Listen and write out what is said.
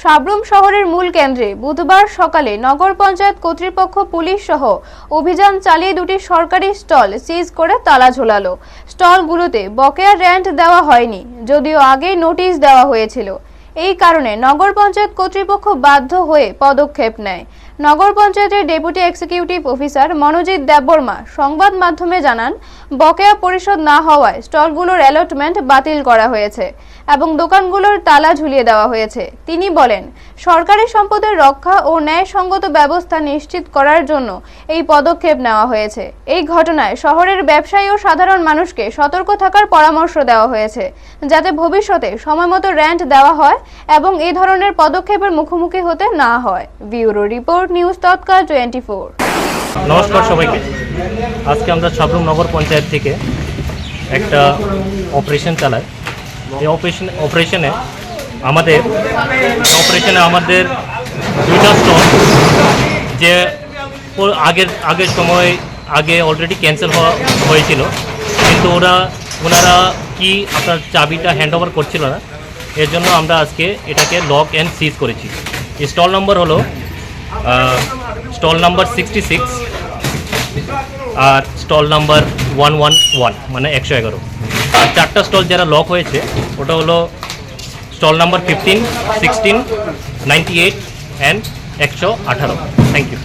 সাবরুম শহরের মূল কেন্দ্রে বুধবার সকালে নগর পঞ্চায়েত কর্তৃপক্ষ পুলিশ সহ অভিযান চালিয়ে দুটি সরকারি স্টল সিজ করে তালা ঝোলালো। স্টলগুলোতে বকেয়া রেন্ট দেওয়া হয়নি, যদিও আগেই নোটিশ দেওয়া হয়েছিল। এই কারণে নগর পঞ্চায়েত কর্তৃপক্ষ বাধ্য হয়ে পদক্ষেপ নেয়। নগর পঞ্চায়েতের deputy executive officer Manojit Debbarma সংবাদ মাধ্যমে জানান, বকেয়া পরিশোধ না হওয়ায় স্টলগুলোর অ্যালটমেন্ট বাতিল করা হয়েছে এবং দোকানগুলোর তালা ঝুলিয়ে দেওয়া হয়েছে। তিনি বলেন, সরকারি সম্পদের রক্ষা ও ন্যায়সঙ্গত ব্যবস্থা নিশ্চিত করার জন্য এই পদক্ষেপ নেওয়া হয়েছে। এই ঘটনায় শহরের ব্যবসায়ী ও সাধারণ মানুষকে সতর্ক থাকার পরামর্শ দেওয়া হয়েছে, যাতে ভবিষ্যতে সময়মতো রেন্ট দেওয়া হয় এবং এই ধরনের পদক্ষেপের মুখোমুখি হতে না হয়। ব্যুরো রিপোর্ট, নিউজ তৎকাল 24। নমস্কার সবাইকে। আজকে আমরা সাবরুম নগর পঞ্চায়েত থেকে একটা অপারেশন চালাই। এই অপারেশনে আমাদের দুইটা স্টল যে আগের সময় অলরেডি ক্যান্সেল হয়েছিল, কিন্তু ওনারা কি আপনার চাবিটা হ্যান্ড ওভার করছিল না, এর জন্য আমরা আজকে এটাকে লক অ্যান্ড সিজ করেছি। স্টল নম্বর হলো স্টল নাম্বার 66 আর স্টল নাম্বার 111 মানে 111। আর চারটা স্টল যারা লক হয়েছে ওটা হলো stall number 15, 16, 98 and 118। Thank you.